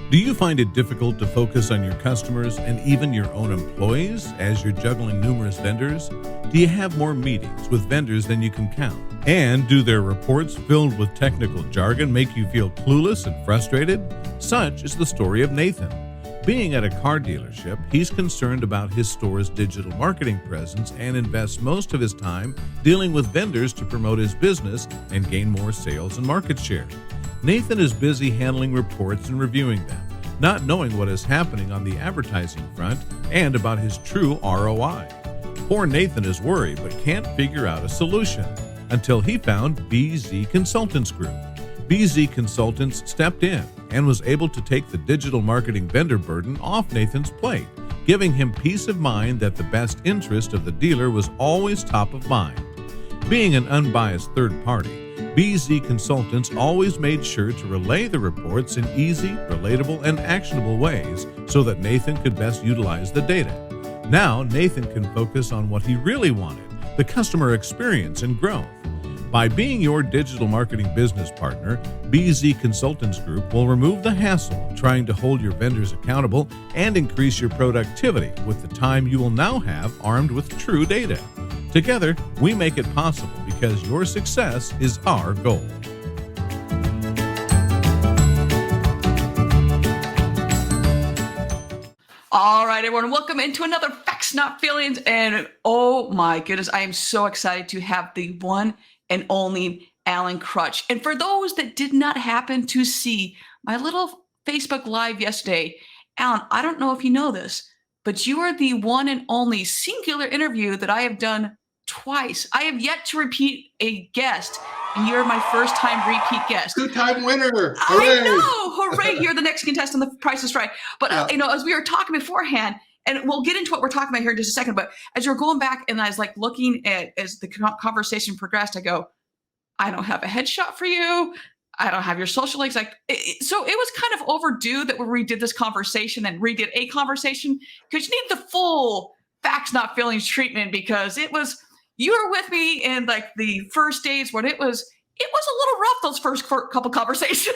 Do you find it difficult to focus on your customers and even your own employees as you're juggling numerous vendors? Do you have more meetings with vendors than you can count? And do their reports filled with technical jargon make you feel clueless and frustrated? Such is the story of Nathan. Being at a car dealership, he's concerned about his store's digital marketing presence and invests most of his time dealing with vendors to promote his business and gain more sales and market share. Nathan is busy handling reports and reviewing them, not knowing what is happening on the advertising front and about his true ROI. Poor Nathan is worried but can't figure out a solution until he found BZ Consultants Group. BZ Consultants stepped in and was able to take the digital marketing vendor burden off Nathan's plate, giving him peace of mind that the best interest of the dealer was always top of mind. Being an unbiased third party, BZ Consultants always made sure to relay the reports in easy, relatable, and actionable ways so that Nathan could best utilize the data. Now, Nathan can focus on what he really wanted, the customer experience and growth. By being your digital marketing business partner, BZ Consultants Group will remove the hassle trying to hold your vendors accountable and increase your productivity with the time you will now have armed with true data. Together, we make it possible because your success is our goal. All right, everyone, welcome into another Facts Not Feelings. And oh my goodness, I am so excited to have the one and only Alan Krutsch. And for those that did not happen to see my little Facebook Live yesterday, Alan, I don't know if you know this, but you are the one and only singular interview that I have done twice. I have yet to repeat a guest, and you're my first time repeat guest. Two-time winner. Hooray. I know. Hooray. You're the next contestant on The Price is Right. But, as we were talking beforehand, and we'll get into what we're talking about here in just a second, but as you're going back and I was like looking at, as the conversation progressed, I go, I don't have a headshot for you. I don't have your social links. So it was kind of overdue that we redid this conversation and redid a conversation because you need the full Facts Not Feelings treatment, because you were with me in like the first days when it was a little rough, those first couple conversations.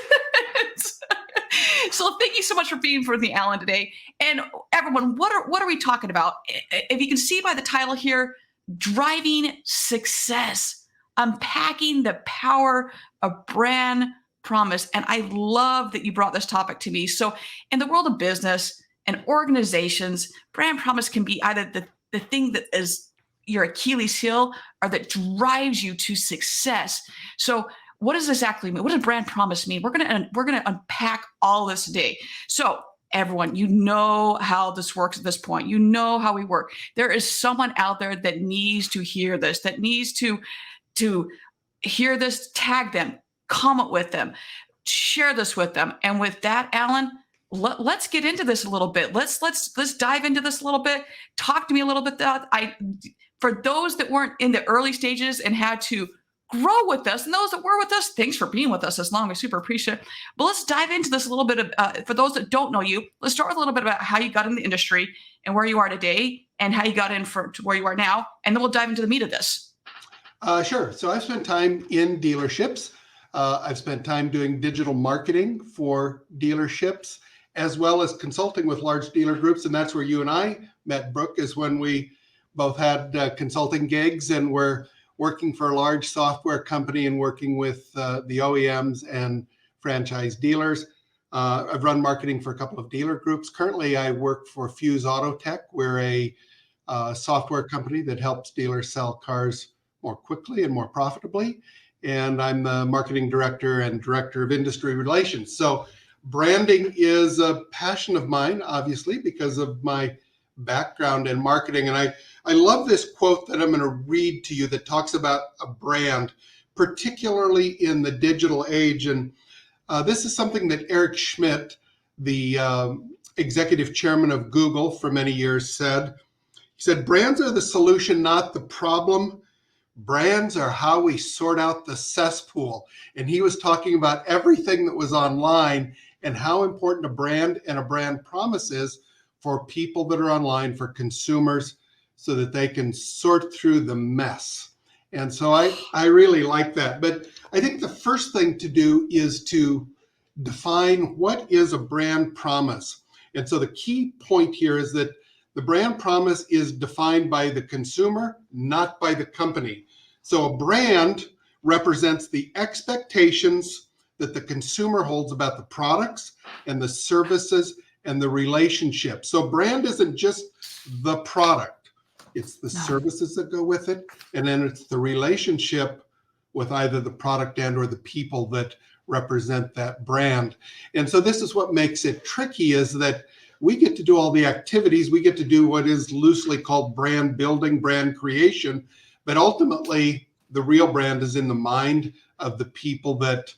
So thank you so much for being with me, Alan, today. And everyone, what are we talking about? If you can see by the title here, driving success, unpacking the power of brand promise. And I love that you brought this topic to me. So in the world of business and organizations, brand promise can be either the thing that is your Achilles heel or that drives you to success. So what does this actually mean? What does brand promise mean? We're gonna unpack all this today. So everyone, you know how this works at this point. You know how we work. There is someone out there that needs to hear this, that needs to hear this, tag them, comment with them, share this with them. And with that, Alan, let's get into this a little bit. Let's dive into this a little bit. Talk to me a little bit. For those that weren't in the early stages and had to grow with us, and those that were with us, thanks for being with us this long. I super appreciate it. But let's dive into this a little bit. For those that don't know you, let's start with a little bit about how you got in the industry and where you are today and how you got in to where you are now. And then we'll dive into the meat of this. Sure. So I've spent time in dealerships. I've spent time doing digital marketing for dealerships, as well as consulting with large dealer groups. And that's where you and I met, Brooke, is when we both had consulting gigs and were working for a large software company and working with the OEMs and franchise dealers. I've run marketing for a couple of dealer groups. Currently, I work for FUSE Autotech. We're a software company that helps dealers sell cars more quickly and more profitably. And I'm the marketing director and director of industry relations. So branding is a passion of mine, obviously, because of my background in marketing. And I love this quote that I'm going to read to you that talks about a brand, particularly in the digital age. And this is something that Eric Schmidt, the executive chairman of Google for many years, said. He said, brands are the solution, not the problem. Brands are how we sort out the cesspool. And he was talking about everything that was online and how important a brand and a brand promise is for people that are online, for consumers, so that they can sort through the mess. And so I really like that. But I think the first thing to do is to define what is a brand promise. And so the key point here is that the brand promise is defined by the consumer, not by the company. So a brand represents the expectations that the consumer holds about the products and the services and the relationship. So brand isn't just the product, it's the services that go with it, and then it's the relationship with either the product and or the people that represent that brand. And so this is what makes it tricky, is that we get to do all the activities, we get to do what is loosely called brand building, brand creation, but ultimately the real brand is in the mind of the people that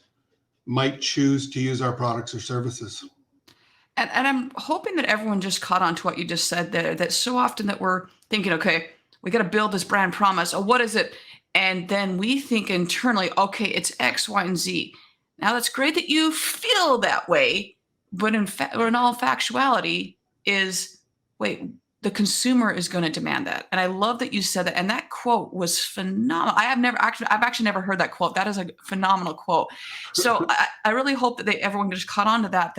might choose to use our products or services. And I'm hoping that everyone just caught on to what you just said there, that so often that we're thinking, okay, we got to build this brand promise. Oh, what is it? And then we think internally, okay, it's X, Y, and Z. Now that's great that you feel that way, but in all factuality is, wait, the consumer is going to demand that. And I love that you said that. And that quote was phenomenal. I've actually never heard that quote. That is a phenomenal quote. So I really hope that everyone just caught on to that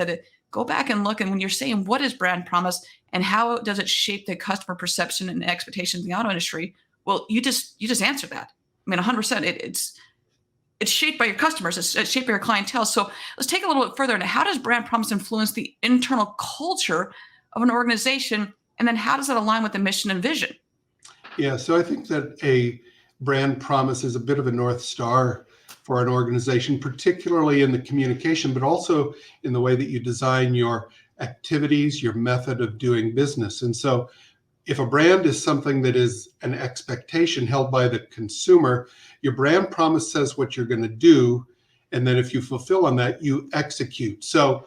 go back and look. And when you're saying what is brand promise and how does it shape the customer perception and expectations in the auto industry? Well, you just answered that. I mean, 100%. It's shaped by your customers. It's shaped by your clientele. So let's take a little bit further into how does brand promise influence the internal culture of an organization? And then how does it align with the mission and vision? Yeah, so I think that a brand promise is a bit of a North Star for an organization, particularly in the communication, but also in the way that you design your activities, your method of doing business. And so if a brand is something that is an expectation held by the consumer, your brand promise says what you're going to do. And then if you fulfill on that, you execute. So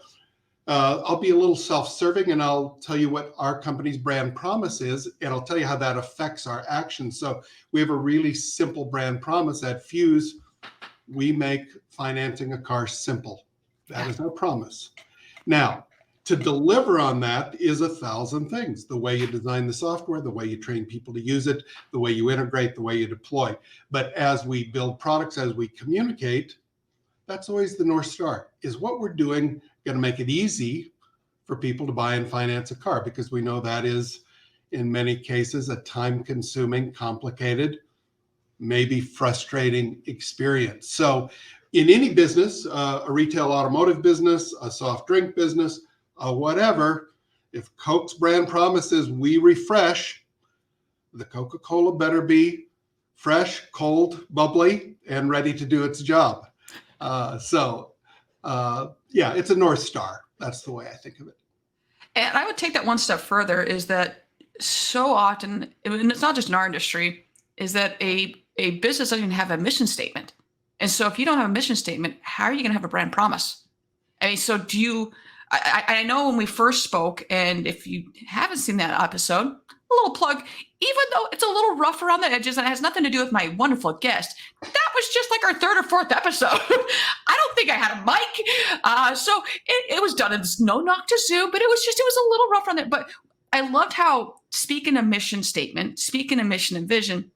I'll be a little self-serving and I'll tell you what our company's brand promise is, and I'll tell you how that affects our actions. So we have a really simple brand promise at FUSE. We make financing a car simple. That is our promise. Now, to deliver on that is 1,000 things. The way you design the software, the way you train people to use it, the way you integrate, the way you deploy. But as we build products, as we communicate, that's always the North Star. Is what we're doing going to make it easy for people to buy and finance a car? Because we know that is, in many cases, a time-consuming, complicated, maybe frustrating experience. So in any business, a retail automotive business, a soft drink business, whatever, if Coke's brand promise is we refresh, the Coca-Cola better be fresh, cold, bubbly, and ready to do its job. Yeah, it's a North Star. That's the way I think of it. And I would take that one step further, is that so often, and it's not just in our industry, is that a business doesn't even have a mission statement. And so if you don't have a mission statement, how are you going to have a brand promise? I mean, so do you, I know when we first spoke, and if you haven't seen that episode, a little plug, even though it's a little rough around the edges and it has nothing to do with my wonderful guest, that was just like our 3rd or 4th episode. I don't think I had a mic. So it was done in no knock to Zoom, but it was a little rough around it. But I loved how, speaking of mission statement, speaking of mission and vision,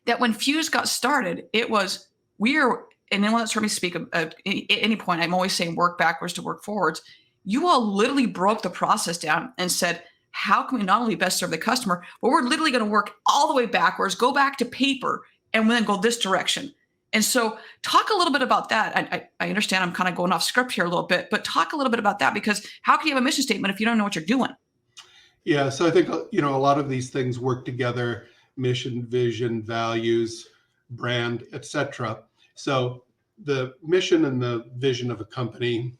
that when FUSE got started, it was, and anyone that's heard me speak at any point, I'm always saying work backwards to work forwards. You all literally broke the process down and said, how can we not only best serve the customer, but we're literally going to work all the way backwards, go back to paper, and then go this direction. And so talk a little bit about that. I understand I'm kind of going off script here a little bit, but talk a little bit about that, because how can you have a mission statement if you don't know what you're doing? Yeah, so I think, a lot of these things work together: mission, vision, values, brand, etc. So the mission and the vision of a company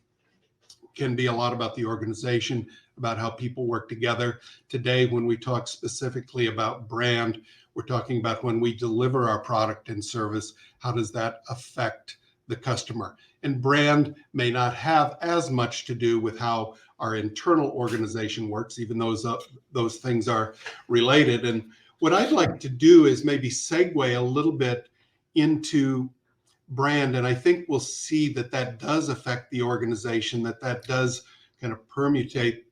can be a lot about the organization, about how people work together. Today, when we talk specifically about brand, we're talking about when we deliver our product and service, how does that affect the customer? And brand may not have as much to do with how our internal organization works, even though those things are related. And what I'd like to do is maybe segue a little bit into brand. And I think we'll see that does affect the organization, that does kind of permutate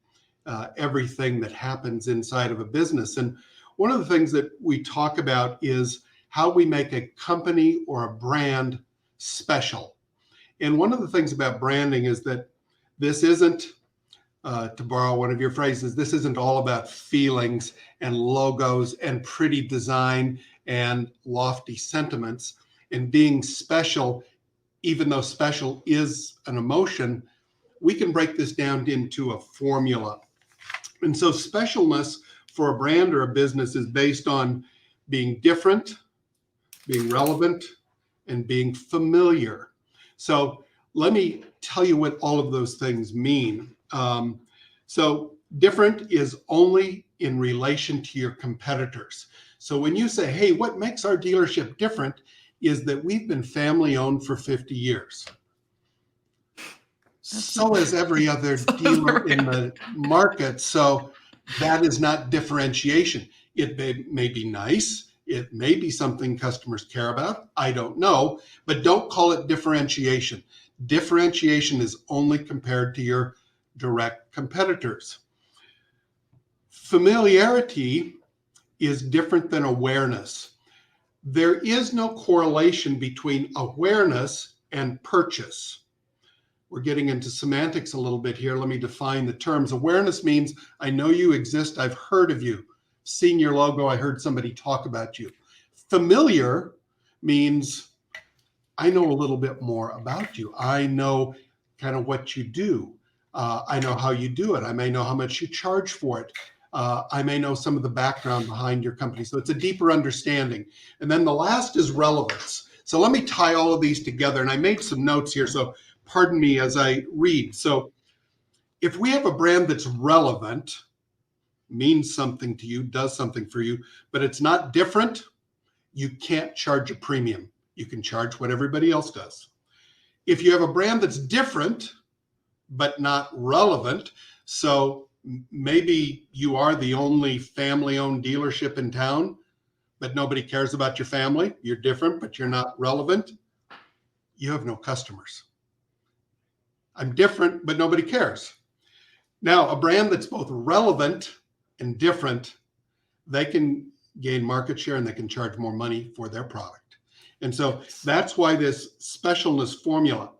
everything that happens inside of a business. And one of the things that we talk about is how we make a company or a brand special. And one of the things about branding is that this isn't, to borrow one of your phrases, this isn't all about feelings and logos and pretty design and lofty sentiments and being special. Even though special is an emotion, we can break this down into a formula. And so specialness for a brand or a business is based on being different, being relevant, and being familiar. So let me tell you what all of those things mean. So different is only in relation to your competitors. So when you say, hey, what makes our dealership different is that we've been family owned for 50 years. So is every other dealer in the market. So that is not differentiation. It may be nice. It may be something customers care about. I don't know, but don't call it differentiation. Differentiation is only compared to your direct competitors. Familiarity is different than awareness. There is no correlation between awareness and purchase. We're getting into semantics a little bit here. Let me define the terms. Awareness means I know you exist. I've heard of you. Seen your logo. I heard somebody talk about you. Familiar means I know a little bit more about you. I know kind of what you do. I know how you do it. I may know how much you charge for it. I may know some of the background behind your company. So it's a deeper understanding. And then the last is relevance. So let me tie all of these together. And I made some notes here, so pardon me as I read. So if we have a brand that's relevant, means something to you, does something for you, but it's not different, you can't charge a premium. You can charge what everybody else does. If you have a brand that's different, but not relevant, so maybe you are the only family-owned dealership in town, but nobody cares about your family. You're different, but you're not relevant. You have no customers. I'm different, but nobody cares. Now, a brand that's both relevant and different, they can gain market share and they can charge more money for their product. And so that's why this specialness formula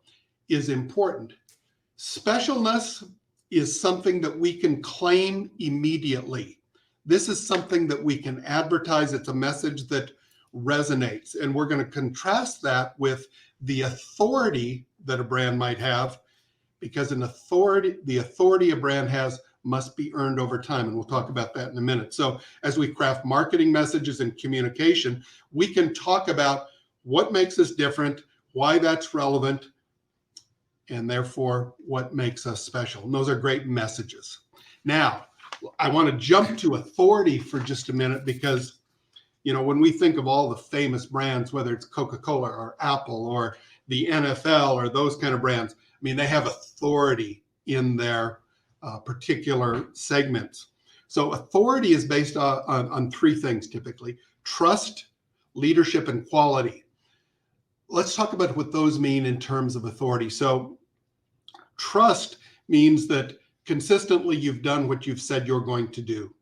is important. Specialness is something that we can claim immediately. This is something that we can advertise. It's a message that resonates. And we're going to contrast that with the authority that a brand might have, because the authority a brand has must be earned over time. And we'll talk about that in a minute. So as we craft marketing messages and communication, we can talk about what makes us different, why that's relevant, and therefore what makes us special. And those are great messages. Now, I want to jump to authority for just a minute because, when we think of all the famous brands, whether it's Coca-Cola or Apple or the NFL or those kind of brands, they have authority in their particular segments. So authority is based on three things typically: trust, leadership, and quality. Let's talk about what those mean in terms of authority. So trust means that consistently you've done what you've said you're going to do.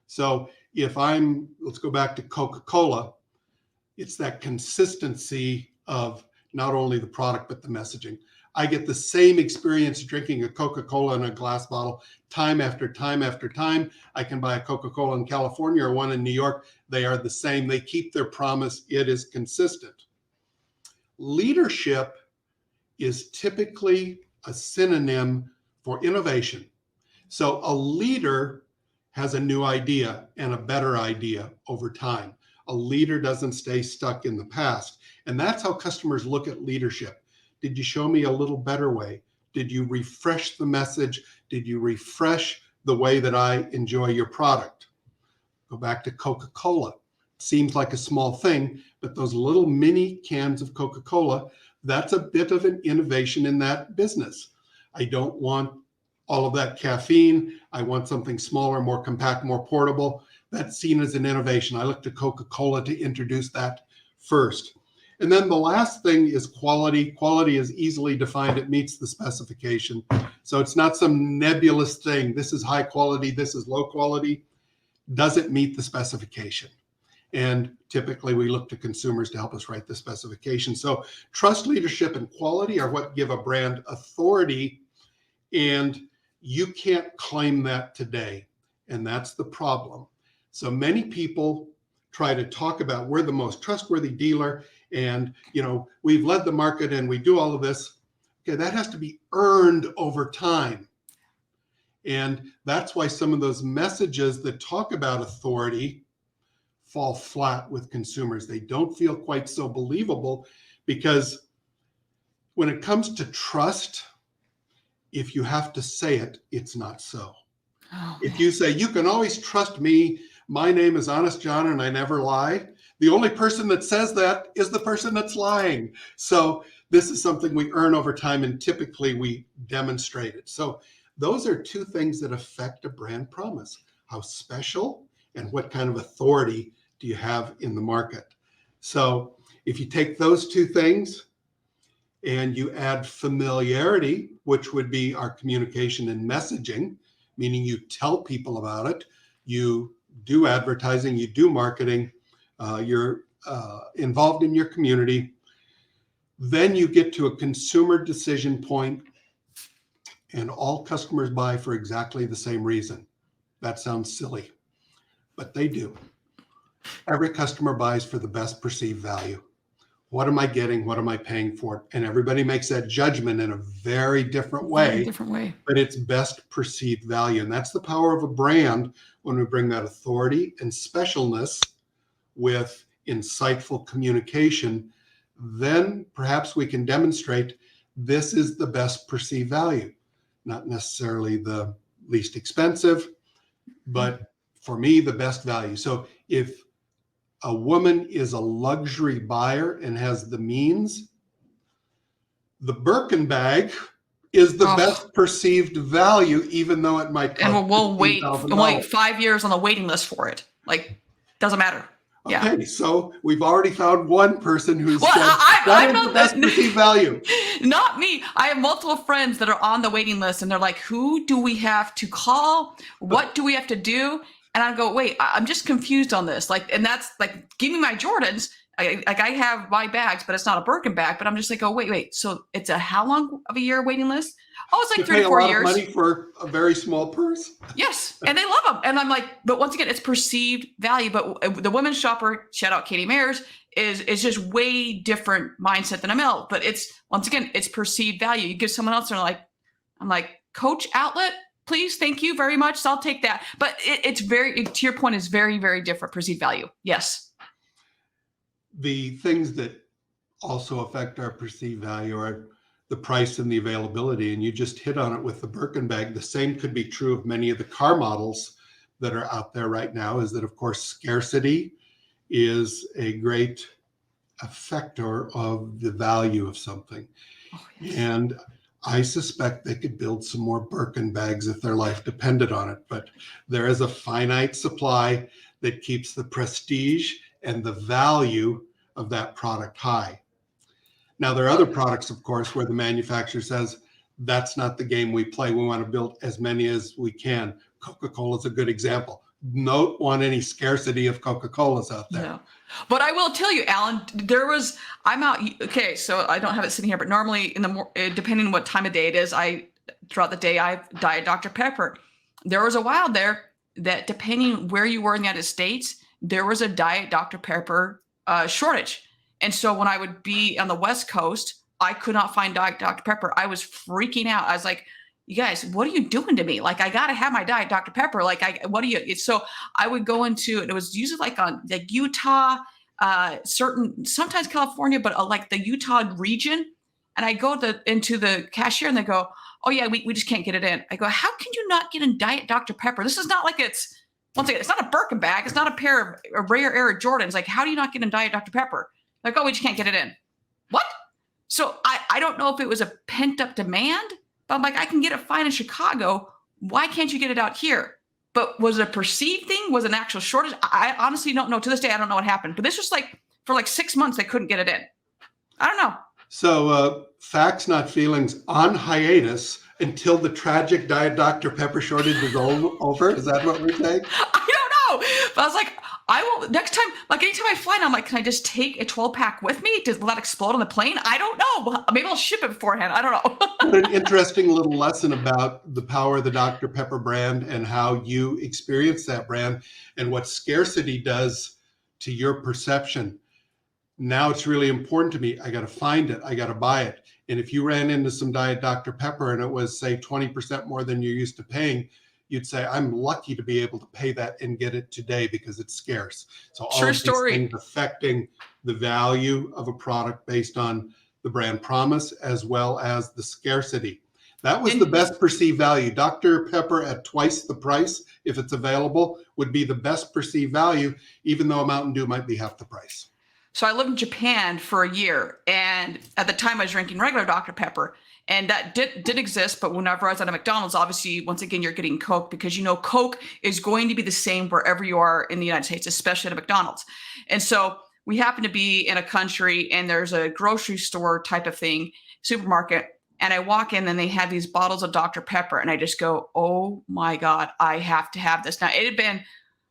So let's go back to Coca-Cola, it's that consistency of not only the product, but the messaging. I get the same experience drinking a Coca-Cola in a glass bottle time after time after time. I can buy a Coca-Cola in California or one in New York. They are the same. They keep their promise. It is consistent. Leadership is typically a synonym for innovation. So a leader has a new idea and a better idea over time. A leader doesn't stay stuck in the past. And that's how customers look at leadership. Did you show me a little better way? Did you refresh the message? Did you refresh the way that I enjoy your product? Go back to Coca-Cola. Seems like a small thing, but those little mini cans of Coca-Cola, that's a bit of an innovation in that business. I don't want all of that caffeine. I want something smaller, more compact, more portable. That's seen as an innovation. I look to Coca-Cola to introduce that first. And then the last thing is quality. Quality is easily defined. It meets the specification. So it's not some nebulous thing. This is high quality. This is low quality. Does it meet the specification? And typically we look to consumers to help us write the specification. So trust, leadership, and quality are what give a brand authority. And you can't claim that today. And that's the problem. So many people try to talk about we're the most trustworthy dealer and, we've led the market and we do all of this. Okay, that has to be earned over time. And that's why some of those messages that talk about authority fall flat with consumers. They don't feel quite so believable, because when it comes to trust, if you have to say it, it's not so. If you say, you can always trust me, my name is Honest John and I never lie, the only person that says that is the person that's lying. So this is something we earn over time, and typically we demonstrate it. So those are two things that affect a brand promise: how special and what kind of authority do you have in the market. So if you take those two things and you add familiarity, which would be our communication and messaging, meaning you tell people about it, you do advertising, you do marketing, you're involved in your community, then you get to a consumer decision point, and all customers buy for exactly the same reason. That sounds silly, but they do. Every customer buys for the best perceived value. What am I getting? What am I paying for? And everybody makes that judgment in a very different way. But it's best perceived value. And that's the power of a brand when we bring that authority and specialness with insightful communication. Then perhaps we can demonstrate this is the best perceived value. Not necessarily the least expensive, but for me, the best value. So if a woman is a luxury buyer and has the means, the Birkin bag is the best perceived value, even though it might cost and we'll wait 5 years on the waiting list for it. Like, doesn't matter. Okay, so we've already found one person who's the best perceived value. Not me. I have multiple friends that are on the waiting list, and they're like, who do we have to call? What do we have to do? And I go, wait, I'm just confused on this. Like, and that's like, give me my Jordans. I have my bags, but it's not a Birkin bag. But I'm just like, oh, wait. So it's a how long of a year waiting list? Oh, it's like 3 to 4 years. Money for a very small purse. Yes, and they love them. And I'm like, but once again, it's perceived value. But the women's shopper, shout out Katie Mayers, is just way different mindset than a male. But it's, once again, it's perceived value. You give someone else, and I'm like, Coach Outlet, please, thank you very much. So I'll take that. But it's very, to your point, is very, very different perceived value. Yes. The things that also affect our perceived value are the price and the availability. And you just hit on it with the Birkin bag. The same could be true of many of the car models that are out there right now, is that, of course, scarcity is a great affector of the value of something. Oh, yes. And I suspect they could build some more Birkin bags if their life depended on it. But there is a finite supply that keeps the prestige and the value of that product high. Now, there are other products, of course, where the manufacturer says, that's not the game we play. We want to build as many as we can. Coca-Cola is a good example. Don't want any scarcity of Coca-Colas out there. No. But I will tell you, Alan, I'm out. Okay, so I don't have it sitting here, but normally depending on what time of day it is, throughout the day, I Diet Dr. Pepper. There was a while there that depending where you were in the United States, there was a Diet Dr. Pepper shortage. And so when I would be on the West Coast, I could not find Diet Dr. Pepper. I was freaking out. I was like, you guys, what are you doing to me? Like, I got to have my Diet Dr. Pepper. Like, so I would go into, it was usually like on like Utah, sometimes California, but like the Utah region. And I go into the cashier and they go, oh yeah, we just can't get it in. I go, how can you not get in Diet Dr. Pepper? This is not like once again, it's not a Birkin bag. It's not a pair of rare air Jordans. Like, how do you not get in Diet Dr. Pepper? Like, oh, we just can't get it in. What? So I don't know if it was a pent up demand, but I'm like, I can get it fine in Chicago. Why can't you get it out here? But was it a perceived thing? Was it an actual shortage? I honestly don't know. To this day, I don't know what happened. But this was like, for like 6 months, they couldn't get it in. I don't know. So facts, not feelings, on hiatus until the tragic Diet Dr. Pepper shortage is over. Is that what we're saying? I don't know. But I was like, I will next time, like anytime I fly now, I'm like, can I just take a 12-pack with me? Will that explode on the plane? I don't know. Maybe I'll ship it beforehand. I don't know. What an interesting little lesson about the power of the Dr. Pepper brand and how you experience that brand and what scarcity does to your perception. Now it's really important to me. I got to find it. I got to buy it. And if you ran into some Diet Dr. Pepper and it was, say, 20% more than you're used to paying, you'd say, I'm lucky to be able to pay that and get it today because it's scarce. So all True of these story. things affecting the value of a product based on the brand promise as well as the scarcity. That was the best perceived value. Dr. Pepper at twice the price, if it's available, would be the best perceived value, even though a Mountain Dew might be half the price. So I lived in Japan for a year, and at the time I was drinking regular Dr. Pepper, and that did exist. But whenever I was at a McDonald's, obviously, once again, you're getting Coke because Coke is going to be the same wherever you are in the United States, especially at a McDonald's. And so we happen to be in a country, and there's a grocery store type of thing, supermarket, and I walk in, and they have these bottles of Dr. Pepper, and I just go, oh my God, I have to have this. Now,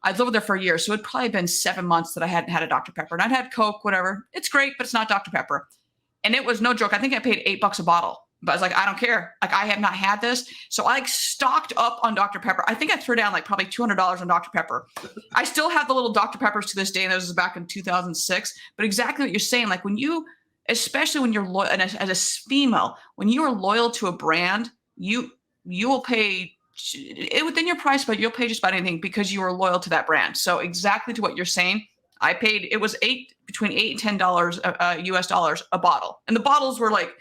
I'd lived there for a year, so it'd probably been 7 months that I hadn't had a Dr. Pepper. And I'd had Coke, whatever. It's great, but it's not Dr. Pepper. And it was no joke. I think I paid $8 a bottle. But I was like, I don't care. Like, I have not had this. So I stocked up on Dr. Pepper. I think I threw down like probably $200 on Dr. Pepper. I still have the little Dr. Peppers to this day, and this was back in 2006. But exactly what you're saying, like especially when you're loyal, and as a female, when you are loyal to a brand, you will pay within your price, but you'll pay just about anything because you are loyal to that brand. So exactly to what you're saying, I paid, it was between $8 and $10 US dollars a bottle. And the bottles were like,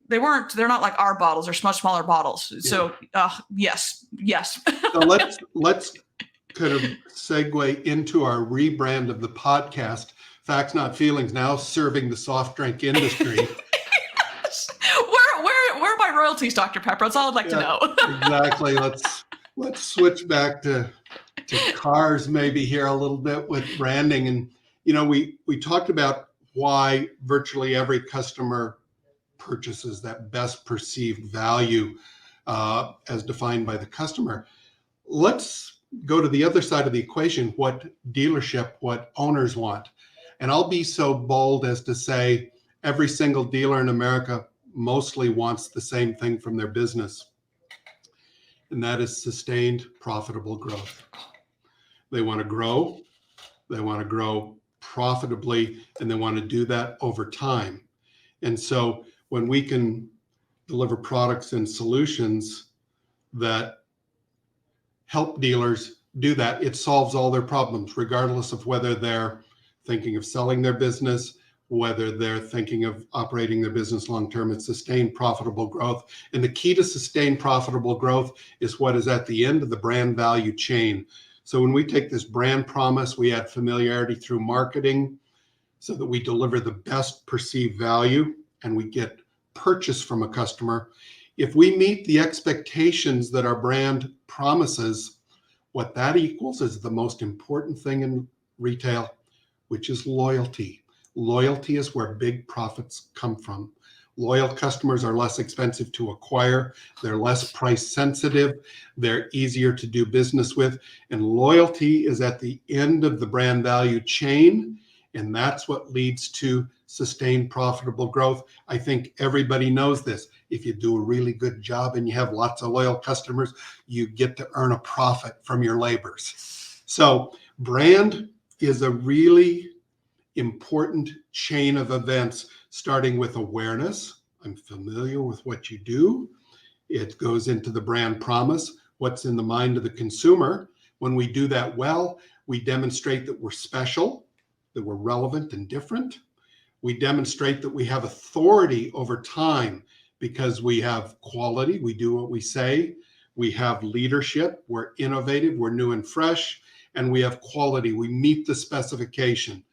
they're not like our bottles, they're much smaller bottles. Yeah. So yes. So let's kind of segue into our rebrand of the podcast, Facts Not Feelings, now serving the soft drink industry. Yes. Where are my royalties, Dr. Pepper? That's all I'd like to know. Exactly. Let's switch back to cars maybe here a little bit with branding. And we talked about why virtually every customer purchases that best perceived value as defined by the customer. Let's go to the other side of the equation, what owners want. And I'll be so bold as to say every single dealer in America mostly wants the same thing from their business, and that is sustained profitable growth. They want to grow profitably, and they want to do that over time. And so when we can deliver products and solutions that help dealers do that, it solves all their problems, regardless of whether they're thinking of selling their business, whether they're thinking of operating their business long-term. It's sustained profitable growth. And the key to sustained profitable growth is what is at the end of the brand value chain. So when we take this brand promise, we add familiarity through marketing so that we deliver the best perceived value and we get purchase from a customer. If we meet the expectations that our brand promises, what that equals is the most important thing in retail, which is loyalty. Loyalty is where big profits come from. Loyal customers are less expensive to acquire. They're less price sensitive. They're easier to do business with. And loyalty is at the end of the brand value chain. And that's what leads to sustained profitable growth. I think everybody knows this. If you do a really good job and you have lots of loyal customers, you get to earn a profit from your labors. So brand is a really important chain of events, starting with awareness. I'm familiar with what you do. It goes into the brand promise, what's in the mind of the consumer. When we do that well, we demonstrate that we're special, that we're relevant and different. We demonstrate that we have authority over time because we have quality, we do what we say, we have leadership, we're innovative, we're new and fresh, and we have quality. We meet the specification.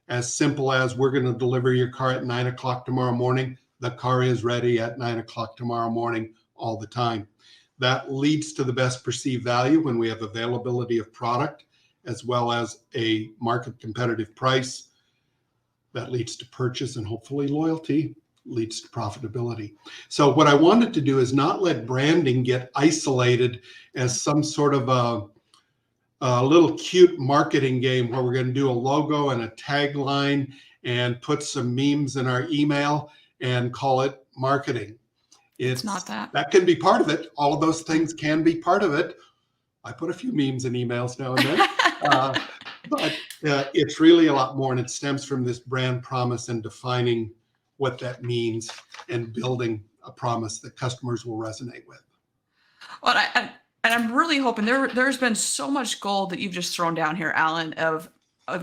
As simple as we're going to deliver your car at 9 o'clock tomorrow morning. The car is ready at 9 o'clock tomorrow morning all the time. That leads to the best perceived value when we have availability of product as well as a market competitive price. That leads to purchase and hopefully loyalty leads to profitability. So what I wanted to do is not let branding get isolated as some sort of a little cute marketing game where we're going to do a logo and a tagline and put some memes in our email and call it marketing. It's not that. That can be part of it. All of those things can be part of it. I put a few memes in emails now and then, but it's really a lot more, and it stems from this brand promise and defining what that means and building a promise that customers will resonate with. Well, I'm really hoping there's been so much gold that you've just thrown down here, Alan, of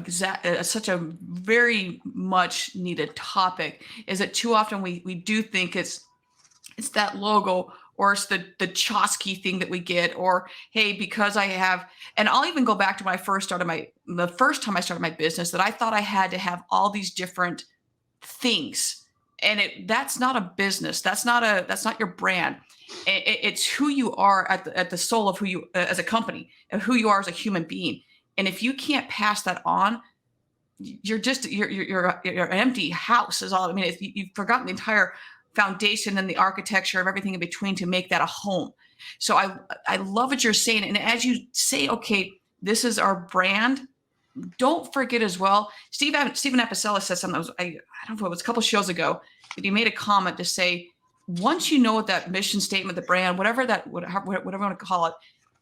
such a very much needed topic. Is that too often we do think it's that logo, or it's the Chosky thing that we get, or hey, because I have, and I'll even go back to when I first started the first time I started my business, that I thought I had to have all these different things, and that's not a business. That's not your brand. It's who you are at the soul of who you as a company, and who you are as a human being. And if you can't pass that on, you're an empty house is all. I mean, you've forgotten the entire foundation and the architecture of everything in between to make that a home. So I love what you're saying. And as you say, okay, this is our brand, don't forget as well, Stephen Apicella said something, I don't know, it was a couple shows ago, that he made a comment to say, once you know what that mission statement, the brand, whatever you want to call it,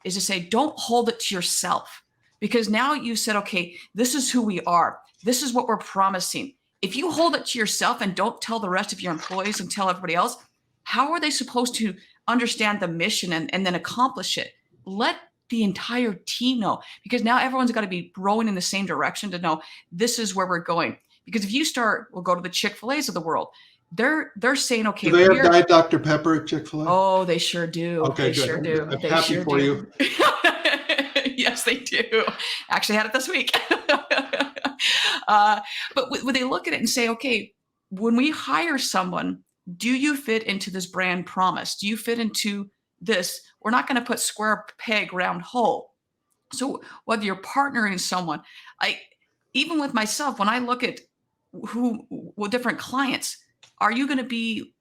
is to say, don't hold it to yourself. Because now you said, okay, this is who we are. This is what we're promising. If you hold it to yourself and don't tell the rest of your employees and tell everybody else, how are they supposed to understand the mission and then accomplish it? Let the entire team know, because now everyone's got to be rowing in the same direction to know this is where we're going. Because if you start, we'll go to the Chick-fil-A's of the world. They're saying, okay, do they have Diet Dr. Pepper at Chick-fil-A? Oh, they sure do. Okay, they good. Sure do. I'm they happy sure for do. you. Yes, they do. Actually had it this week. But when they look at it and say, okay, when we hire someone, do you fit into this brand promise? Do you fit into this? We're not going to put square peg, round hole. So whether you're partnering someone, even with myself, when I look at with different clients, are you going to be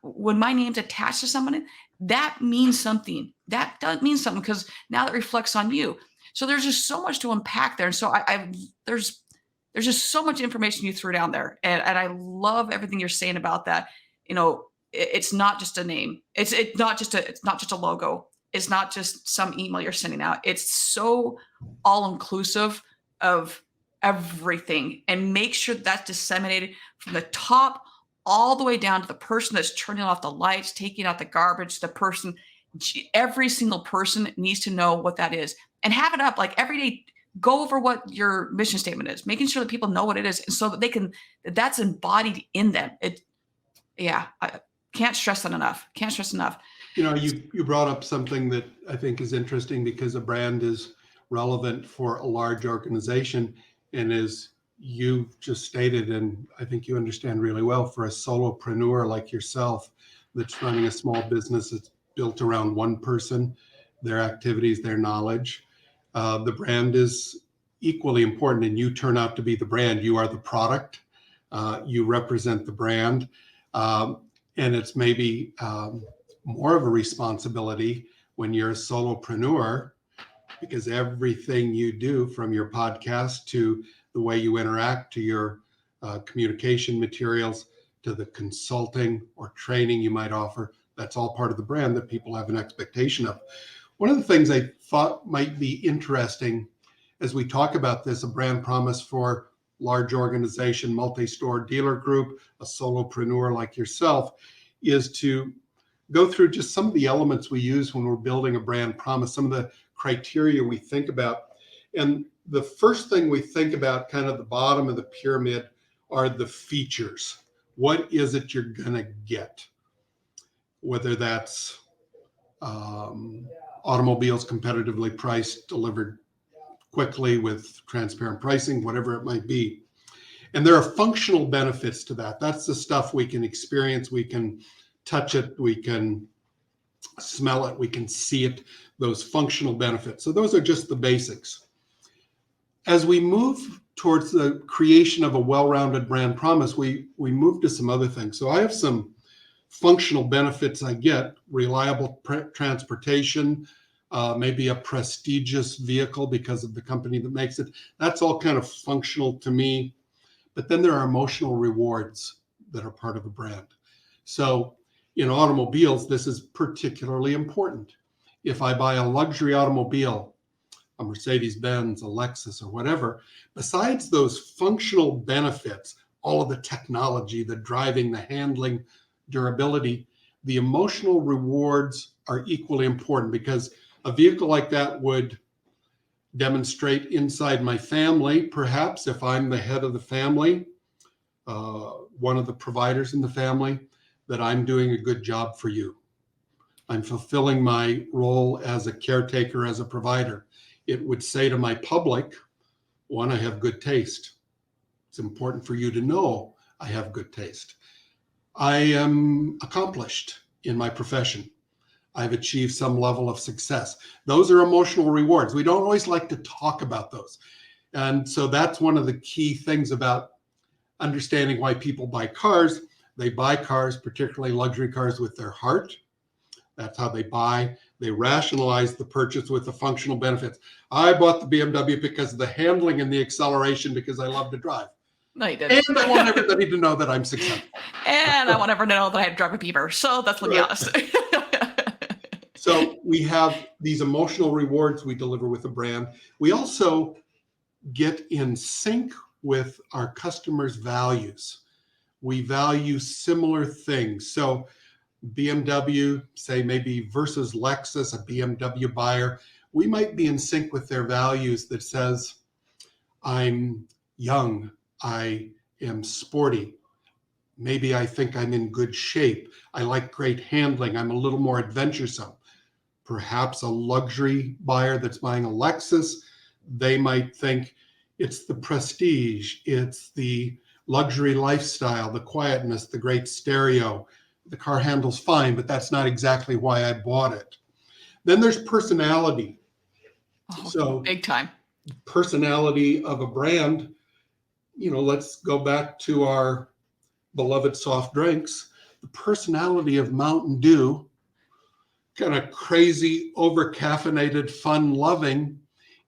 when my name's attached to someone? That means something. That does mean something, because now that reflects on you. So there's just so much to unpack there. And so there's just so much information you threw down there. And I love everything you're saying about that. You know, it's not just a name. It's not just a logo. It's not just some email you're sending out. It's so all inclusive of everything, and make sure that's disseminated from the top all the way down to the person that's turning off the lights, taking out the garbage, every single person needs to know what that is, and have it up like every day. Go over what your mission statement is, making sure that people know what it is, and so that that's embodied in them. I can't stress that enough. Can't stress enough. You know, you brought up something that I think is interesting, because a brand is relevant for a large organization, and as you just stated, and I think you understand really well, for a solopreneur like yourself that's running a small business that's built around one person, their activities, their knowledge, the brand is equally important, and you turn out to be the brand. You are the product. You represent the brand, and it's maybe more of a responsibility when you're a solopreneur, because everything you do, from your podcast to the way you interact, to your communication materials, to the consulting or training you might offer, that's all part of the brand that people have an expectation of. One of the things I thought might be interesting as we talk about this, a brand promise for large organization, multi-store dealer group, a solopreneur like yourself, is to go through just some of the elements we use when we're building a brand promise, some of the criteria we think about. And the first thing we think about, kind of the bottom of the pyramid, are the features. What is it you're going to get? Whether that's automobiles competitively priced, delivered quickly with transparent pricing, whatever it might be. And there are functional benefits to that. That's the stuff we can experience, we can touch it, we can smell it, we can see it, those functional benefits. So those are just the basics. As we move towards the creation of a well-rounded brand promise, we move to some other things. So I have some functional benefits I get: reliable transportation, maybe a prestigious vehicle because of the company that makes it. That's all kind of functional to me. But then there are emotional rewards that are part of a brand. So in automobiles, this is particularly important. If I buy a luxury automobile, a Mercedes-Benz, a Lexus, or whatever, besides those functional benefits, all of the technology, the driving, the handling, durability, the emotional rewards are equally important, because a vehicle like that would demonstrate inside my family, perhaps if I'm the head of the family, one of the providers in the family, that I'm doing a good job for you. I'm fulfilling my role as a caretaker, as a provider. It would say to my public, one, I have good taste. It's important for you to know I have good taste. I am accomplished in my profession. I've achieved some level of success. Those are emotional rewards. We don't always like to talk about those. And so that's one of the key things about understanding why people buy cars. They buy cars, particularly luxury cars, with their heart. That's how they buy. They rationalize the purchase with the functional benefits. I bought the BMW because of the handling and the acceleration, because I love to drive. No, you didn't. And I want everybody to know that I'm successful. And I want everyone to know that I drive a beaver. So let's be honest. So we have these emotional rewards we deliver with a brand. We also get in sync with our customers' values. We value similar things. So BMW, say maybe versus Lexus, a BMW buyer, we might be in sync with their values that says, I'm young, I am sporty, maybe I think I'm in good shape, I like great handling, I'm a little more adventuresome. Perhaps a luxury buyer that's buying a Lexus, they might think it's the prestige, it's the luxury lifestyle, the quietness, the great stereo. The car handles fine, but that's not exactly why I bought it. Then there's personality. So big time. Personality of a brand, let's go back to our beloved soft drinks. The personality of Mountain Dew, kind of crazy, over-caffeinated, fun-loving,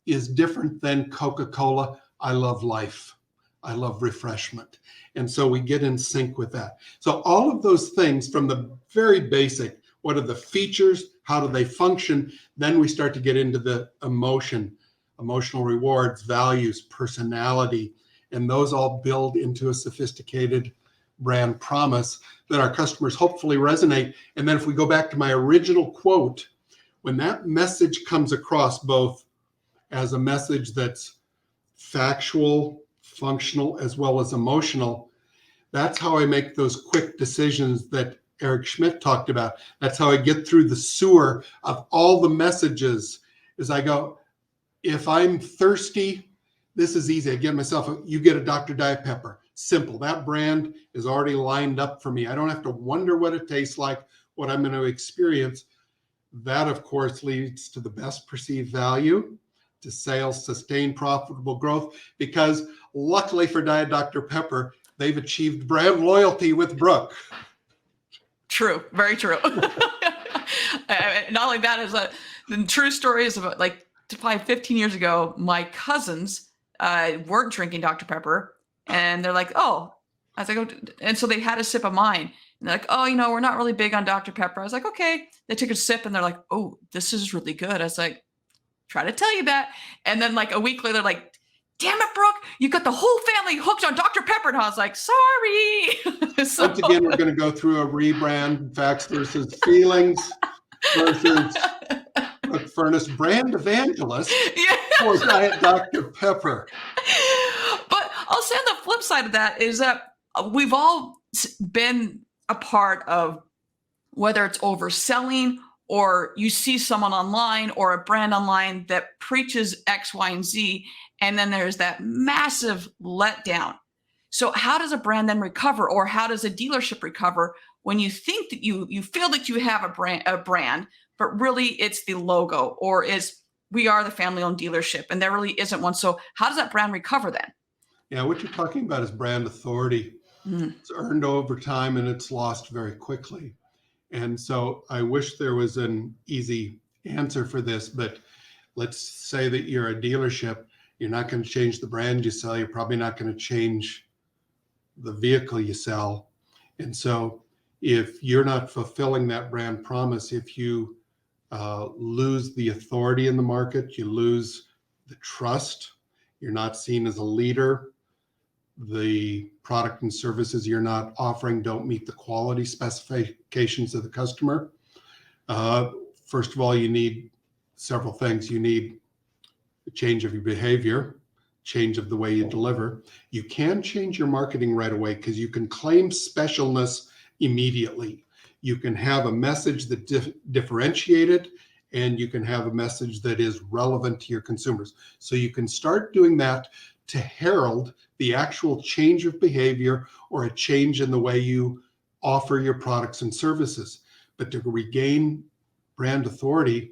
is different than Coca-Cola. I love life. I love refreshment. And so we get in sync with that. So all of those things, from the very basic, what are the features? How do they function? Then we start to get into the emotional rewards, values, personality, and those all build into a sophisticated brand promise that our customers hopefully resonate. And then if we go back to my original quote, when that message comes across both as a message that's factual, functional, as well as emotional, that's how I make those quick decisions that Eric Schmidt talked about. That's how I get through the sewer of all the messages. As I go, if I'm thirsty, this is easy. I get myself, you get a Dr. Diet Pepper. Simple. That brand is already lined up for me. I don't have to wonder what it tastes like, what I'm going to experience. That, of course, leads to the best perceived value, to sales, sustained profitable growth, because luckily for Diet Dr. Pepper, they've achieved brand loyalty with Brooke. True. Very true. Not only that, is the true story is about like 15 years ago, my cousins weren't drinking Dr. Pepper, and they're like, oh, I was like, oh, and so they had a sip of mine. And they're like, oh, we're not really big on Dr. Pepper. I was like, okay. They took a sip and they're like, oh, this is really good. I was like, try to tell you that. And then like a week later, they're like, damn it, Brooke, you got the whole family hooked on Dr. Pepper. And I was like, sorry. So, once again, we're going to go through a rebrand, facts versus feelings versus Furniss brand evangelist for Diet Dr. Pepper. But I'll say on the flip side of that is that we've all been a part of, whether it's overselling or you see someone online or a brand online that preaches X, Y, and Z, and then there's that massive letdown. So how does a brand then recover, or how does a dealership recover when you think that you feel that you have a brand, but really it's the logo, or we are the family-owned dealership, and there really isn't one. So how does that brand recover then? Yeah, what you're talking about is brand authority. It's earned over time and it's lost very quickly. And so I wish there was an easy answer for this, but let's say that you're a dealership. You're not going to change the brand you sell. You're probably not going to change the vehicle you sell. And so if you're not fulfilling that brand promise, if you lose the authority in the market, you lose the trust, you're not seen as a leader, the product and services you're not offering don't meet the quality specifications of the customer. First of all, you need several things. You need a change of your behavior, change of the way you deliver. You can change your marketing right away because you can claim specialness immediately. You can have a message that differentiated, and you can have a message that is relevant to your consumers. So you can start doing that to herald the actual change of behavior or a change in the way you offer your products and services. But to regain brand authority,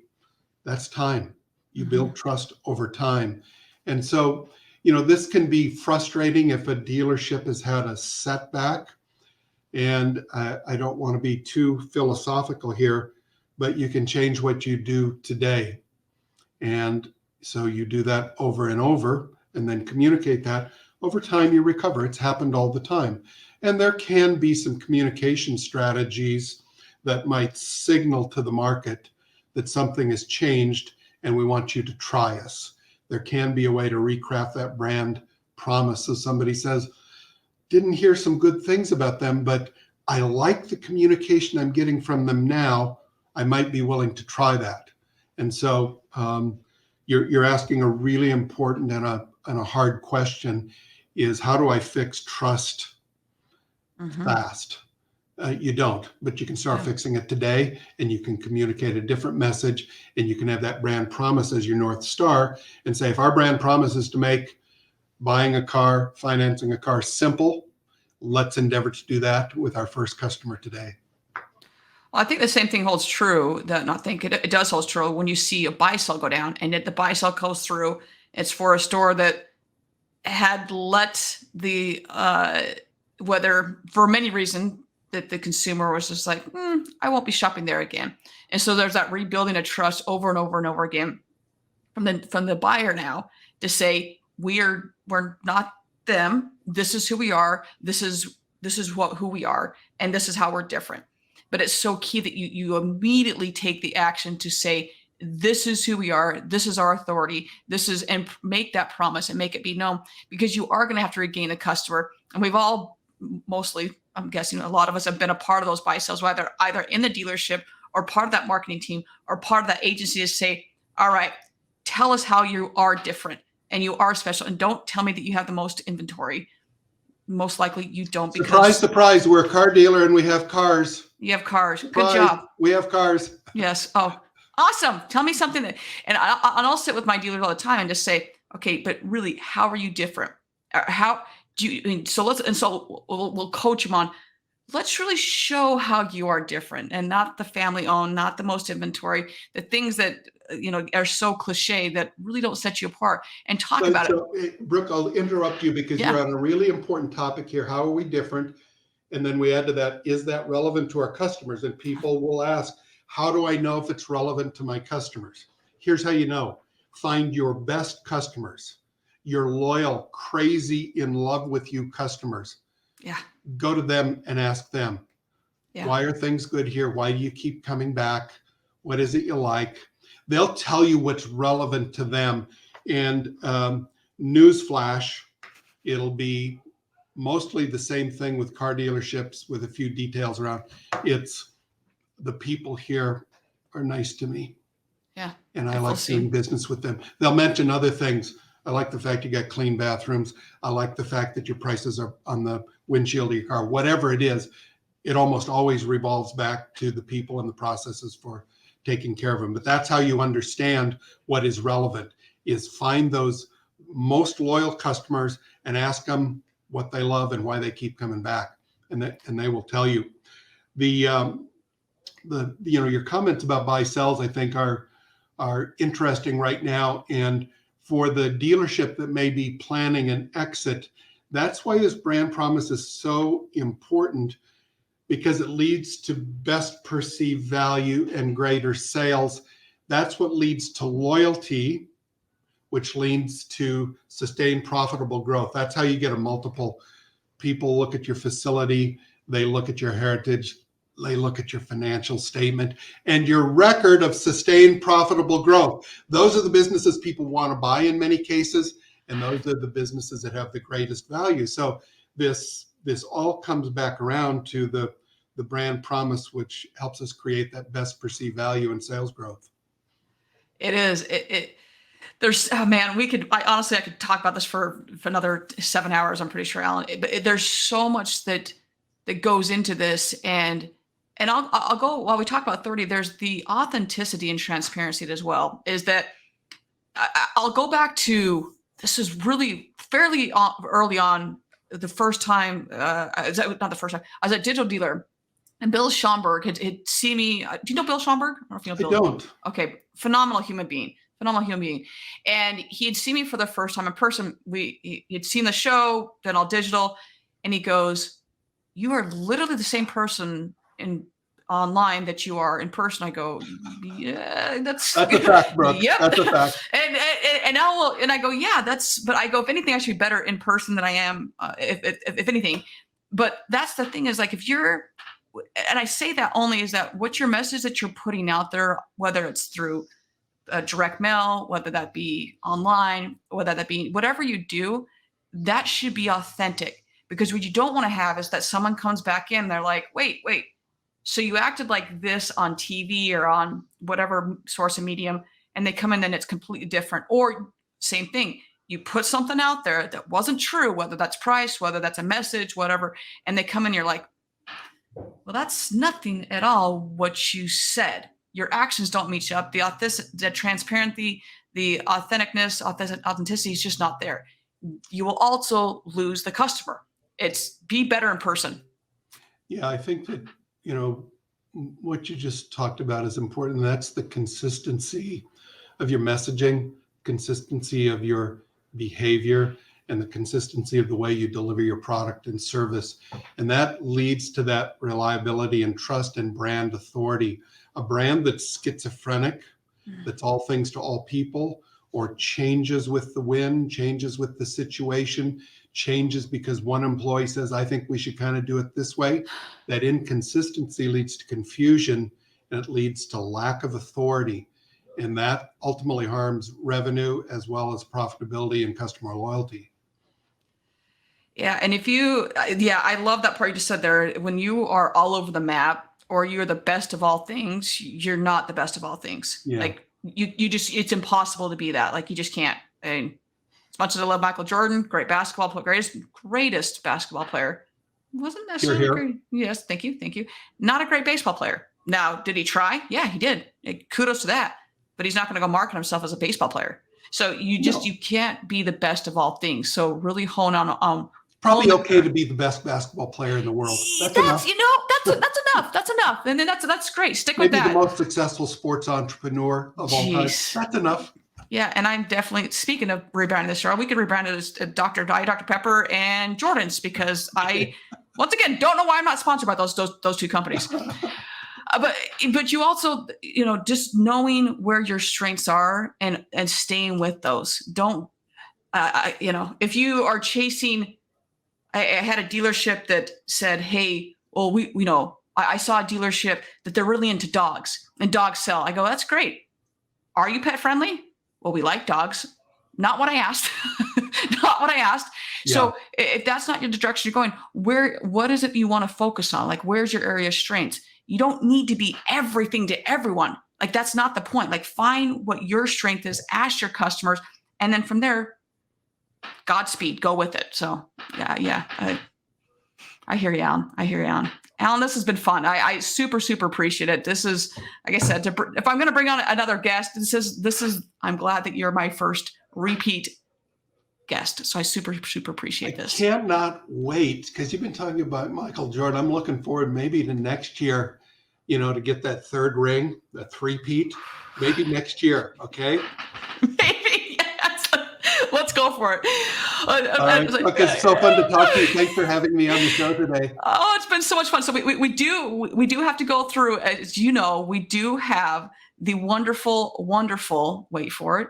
that's time. You build trust over time. And so, this can be frustrating if a dealership has had a setback. And I don't want to be too philosophical here, but you can change what you do today. And so you do that over and over and then communicate that. Over time, you recover. It's happened all the time. And there can be some communication strategies that might signal to the market that something has changed and we want you to try us. There can be a way to recraft that brand promise. So somebody says, didn't hear some good things about them, but I like the communication I'm getting from them now. I might be willing to try that. And so you're asking a really important and a hard question is, how do I fix trust fast? You don't, but you can start fixing it today, and you can communicate a different message, and you can have that brand promise as your North Star and say, if our brand promise is to make buying a car, financing a car simple, let's endeavor to do that with our first customer today. Well, I think the same thing holds true. It does hold true when you see a buy sell go down, and yet the buy sell goes through. It's for a store that had let the whether for many reasons that the consumer was just like, I won't be shopping there again. And so there's that rebuilding of trust over and over and over again from the buyer now to say, we're not them. This is who we are. This is who we are, and this is how we're different. But it's so key that you immediately take the action to say, this is who we are. This is our authority. And make that promise and make it be known, because you are going to have to regain the customer. And we've all mostly, I'm guessing a lot of us have been a part of those buy sales, whether either in the dealership or part of that marketing team or part of that agency, to say, all right, tell us how you are different and you are special. And don't tell me that you have the most inventory. Most likely you don't. Surprise, surprise. We're a car dealer and we have cars. You have cars. Surprise, good job. We have cars. Yes. Oh, awesome. Tell me something and I'll sit with my dealers all the time and just say, okay, but really, how are you different? How do you, so we'll coach them on, let's really show how you are different, and not the family owned, not the most inventory, the things that, are so cliche that really don't set you apart, and talk about it. Brooke, I'll interrupt you because you're on a really important topic here. How are we different? And then we add to that, is that relevant to our customers? And people will ask, how do I know if it's relevant to my customers? Here's how you know. Find your best customers, your loyal, crazy, in love with you customers. Yeah. Go to them and ask them, yeah. Why are things good here? Why do you keep coming back? What is it you like? They'll tell you what's relevant to them. And newsflash, it'll be mostly the same thing with car dealerships with a few details around. It's the people here are nice to me. Yeah. And I like doing business with them. They'll mention other things. I like the fact you got clean bathrooms. I like the fact that your prices are on the windshield of your car. Whatever it is, it almost always revolves back to the people and the processes for taking care of them. But that's how you understand what is relevant, is find those most loyal customers and ask them what they love and why they keep coming back. And they will tell you. Your comments about buy sells, I think, are interesting right now. And for the dealership that may be planning an exit, that's why this brand promise is so important, because it leads to best perceived value and greater sales. That's what leads to loyalty, which leads to sustained profitable growth. That's how you get a multiple. People look at your facility, they look at your heritage, they look at your financial statement and your record of sustained profitable growth. Those are the businesses people want to buy in many cases, and those are the businesses that have the greatest value. So this all comes back around to the brand promise, which helps us create that best perceived value and sales growth. It is. There's, oh man, I could talk about this for another 7 hours. I'm pretty sure, Alan. But there's so much that goes into this, and I'll go while we talk about 30. There's the authenticity and transparency as well. Is that I'll go back to, this is really fairly early on. The first time, not the first time, I was at Digital Dealer, and Bill Schomburg had seen me. Do you know Bill Schomburg? I don't know if you know Bill. I don't. Okay, phenomenal human being. And he had seen me for the first time in person. He'd seen the show, then all digital, and he goes, "You are literally the same person online that you are in person." I go, "Yeah, that's a fact, Brooke. Yep. That's a fact." and I go, "Yeah, but I go, if anything, I should be better in person than I am, if anything." But that's the thing, is like, if you're, and I say that only is that what's your message that you're putting out there, whether it's through direct mail, whether that be online, whether that be whatever you do, that should be authentic. Because what you don't want to have is that someone comes back in, they're like, wait, so you acted like this on TV or on whatever source of medium, and they come in and it's completely different. Or same thing, you put something out there that wasn't true, whether that's price, whether that's a message, whatever, and they come in, you're like, well, that's nothing at all what you said. Your actions don't meet you up. The transparency, the authenticity is just not there. You will also lose the customer. It's be better in person. Yeah, I think that, what you just talked about is important. That's the consistency of your messaging, consistency of your behavior, and the consistency of the way you deliver your product and service. And that leads to that reliability and trust and brand authority. A brand that's schizophrenic, that's all things to all people, or changes with the wind, changes with the situation, changes because one employee says, I think we should kind of do it this way. That inconsistency leads to confusion, and it leads to lack of authority. And that ultimately harms revenue as well as profitability and customer loyalty. Yeah. And I love that part you just said there. When you are all over the map, or you're the best of all things, you're not the best of all things. Yeah. Like you just, it's impossible to be that. Like you just can't. And as much as I love Michael Jordan, great basketball player, greatest basketball player, wasn't necessarily great. Yes, thank you. Not a great baseball player. Now, did he try? Yeah, he did. Kudos to that. But he's not going to go market himself as a baseball player. So you can't be the best of all things. So really hone on. Probably okay to be the best basketball player in the world. That's enough. That's enough. And then that's great. Stick with that. Maybe the most successful sports entrepreneur of all time. That's enough. Yeah, and I'm definitely, speaking of rebranding this show, we could rebrand it as Dr. Pepper and Jordan's, because I, once again, don't know why I'm not sponsored by those two companies. But you also, just knowing where your strengths are and staying with those. Don't, if you are chasing, I had a dealership that said, hey, well, I saw a dealership that they're really into dogs and dogs sell. I go, that's great. Are you pet friendly? Well, we like dogs. Not what I asked. Not what I asked. Yeah. So if that's not your direction you're going, what is it you want to focus on? Like, where's your area of strength? You don't need to be everything to everyone. Like, that's not the point. Like, find what your strength is, ask your customers, and then from there, Godspeed, go with it. So yeah. I hear you, Alan. Alan, this has been fun. I super, super appreciate it. This is, like I said, if I'm going to bring on another guest, this is, I'm glad that you're my first repeat guest. So I super, super appreciate this. I cannot wait, because you've been talking about Michael Jordan. I'm looking forward maybe to next year, to get that third ring, that three-peat, maybe next year. Okay. Maybe. Yes. Let's go for it. Look, it's so fun to talk to you. Thanks for having me on the show today. Oh, it's been so much fun. So we do have to go through, as you know, we do have the wonderful, wonderful, wait for it.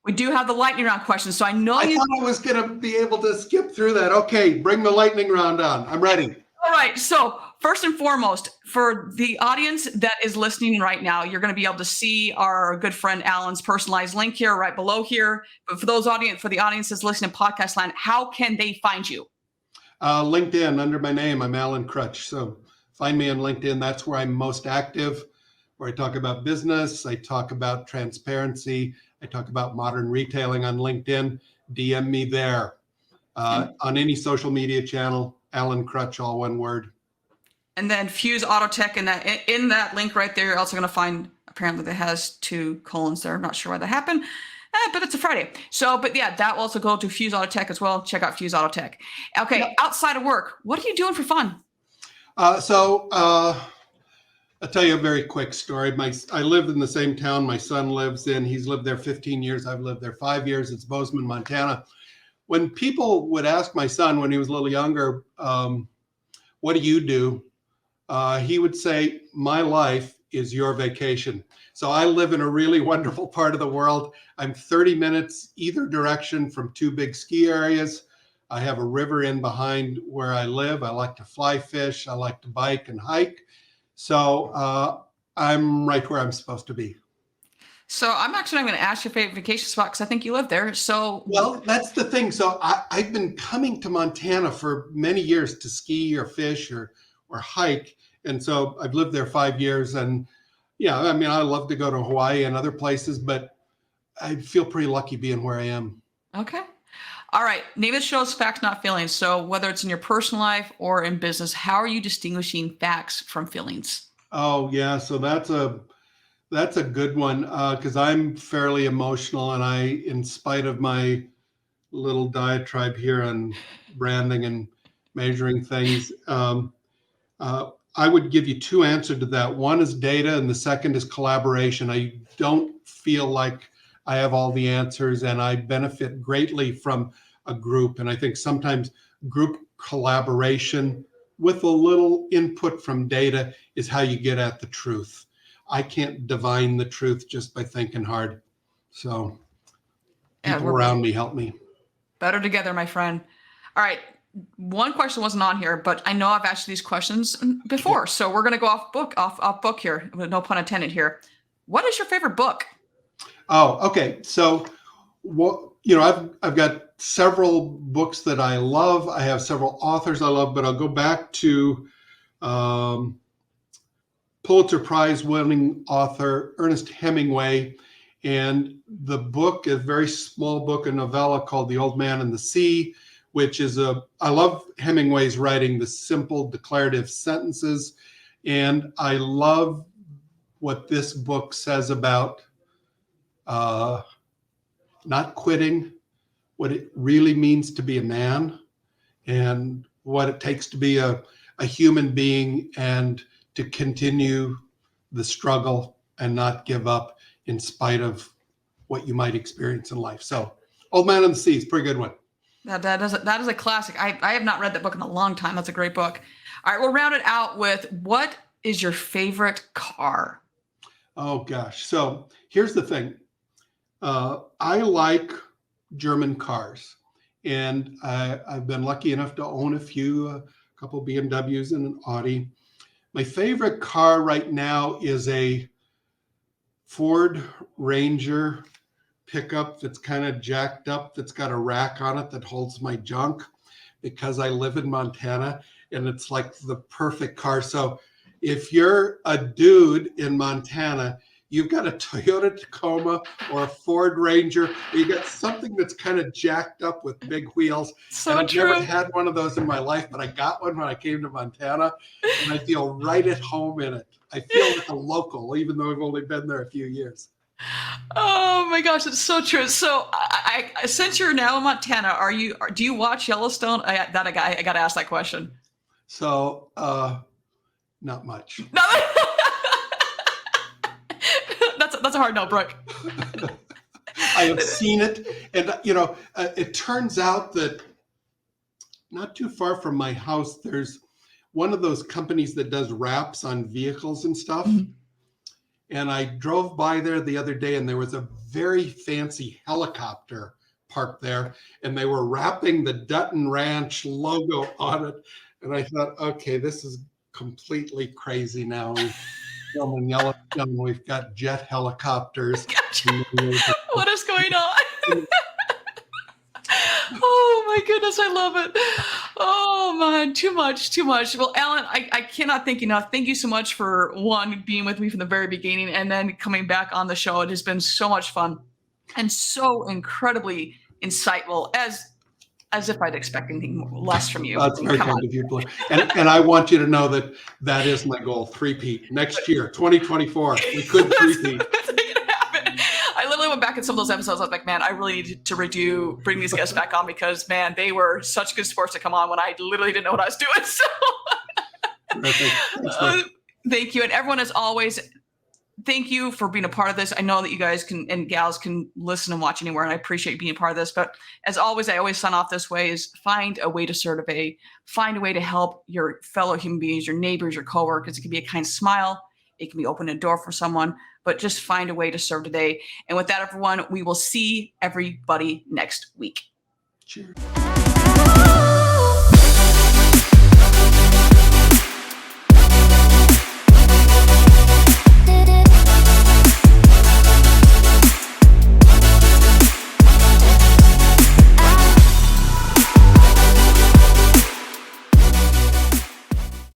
We do have the lightning round question, so I know I thought I was going to be able to skip through that. Okay, bring the lightning round on. I'm ready. All right. So first and foremost, for the audience that is listening right now, you're going to be able to see our good friend Alan's personalized link here right below here. But for the audience that's listening in podcast land, how can they find you? LinkedIn, under my name, I'm Alan Krutsch. So find me on LinkedIn. That's where I'm most active, where I talk about business. I talk about transparency. I talk about modern retailing on LinkedIn. DM me there. On any social media channel, Alan Krutsch, all one word. And then FUSE Autotech, in that link right there, you're also going to find, apparently that has 2 colons there. I'm not sure why that happened, but it's a Friday. So, but yeah, that will also go to FUSE Autotech as well. Check out FUSE Autotech. Okay, yep. Outside of work, what are you doing for fun? I'll tell you a very quick story. I live in the same town my son lives in. He's lived there 15 years. I've lived there 5 years. It's Bozeman, Montana. When people would ask my son when he was a little younger, what do you do? He would say, my life is your vacation. So I live in a really wonderful part of the world. I'm 30 minutes either direction from 2 big ski areas. I have a river in behind where I live. I like to fly fish. I like to bike and hike. So I'm right where I'm supposed to be. So I'm actually going to ask your favorite vacation spot because I think you live there. So well, that's the thing. So I've been coming to Montana for many years to ski or fish or hike. And so I've lived there 5 years. And yeah, I mean, I love to go to Hawaii and other places, but I feel pretty lucky being where I am. Okay. All right. Name of the show is Facts, Not Feelings. So whether it's in your personal life or in business, how are you distinguishing facts from feelings? Oh, yeah. So that's a good one because I'm fairly emotional, and in spite of my little diatribe here on branding and measuring things, I would give you 2 answers to that. One is data, and the second is collaboration. I don't feel like I have all the answers, and I benefit greatly from a group. And I think sometimes group collaboration with a little input from data is how you get at the truth. I can't divine the truth just by thinking hard. So people around me help me. Better together, my friend. All right. One question wasn't on here, but I know I've asked you these questions before. So we're going to go off book here. No pun intended here. What is your favorite book? Oh, okay. So I've got several books that I love. I have several authors I love, but I'll go back to Pulitzer Prize winning author Ernest Hemingway. And the book, a very small book, a novella called The Old Man and the Sea, which is I love Hemingway's writing, the simple declarative sentences. And I love what this book says about not quitting, what it really means to be a man, and what it takes to be a human being, and to continue the struggle and not give up in spite of what you might experience in life. So Old Man and the Sea is a pretty good one. That is a classic. I have not read that book in a long time. That's a great book. All right, we'll round it out with, what is your favorite car? Oh, gosh. So here's the thing. I like German cars, and I've been lucky enough to own a couple BMWs and an Audi. My favorite car right now is a Ford Ranger pickup that's kind of jacked up, that's got a rack on it that holds my junk, because I live in Montana, and it's like the perfect car. So if you're a dude in Montana, you've got a Toyota Tacoma or a Ford Ranger, or you got something that's kind of jacked up with big wheels. So and I've true. never had one of those in my life, but I got one when I came to Montana, and I feel right at home in it. I feel like a local, even though I've only been there a few years. Oh my gosh, it's so true. So I since you're now in Montana, do you watch Yellowstone? I got to ask that question. So not much. No. That's a hard no, Brooke. I have seen it, and it turns out that not too far from my house, there's one of those companies that does wraps on vehicles and stuff. Mhm. And I drove by there the other day, and there was a very fancy helicopter parked there, and they were wrapping the Dutton Ranch logo on it. And I thought, okay, this is completely crazy now. We've filmed in Yellowstone, we've got jet helicopters. What is going on? Oh my goodness, I love it. Oh man, too much. Well, Alan, I cannot thank you enough. Thank you so much for one, being with me from the very beginning and then coming back on the show. It has been so much fun and so incredibly insightful, as if I'd expect anything less from you. That's very kind of you, Blue. And I want you to know that that is my goal, three-peat. Next year, 2024, we could three-peat. I literally went back at some of those episodes. I was like, man, I really need to bring these guests back on because, man, they were such good sports to come on when I literally didn't know what I was doing. So thank you. And everyone, as always, thank you for being a part of this. I know that you guys can and gals can listen and watch anywhere, and I appreciate being a part of this. But as always, I always sign off this way: is find a way to serve today. Find a way to help your fellow human beings, your neighbors, your coworkers. It can be a kind smile. It can be opening a door for someone, but just find a way to serve today. And with that, everyone, we will see everybody next week. Cheers.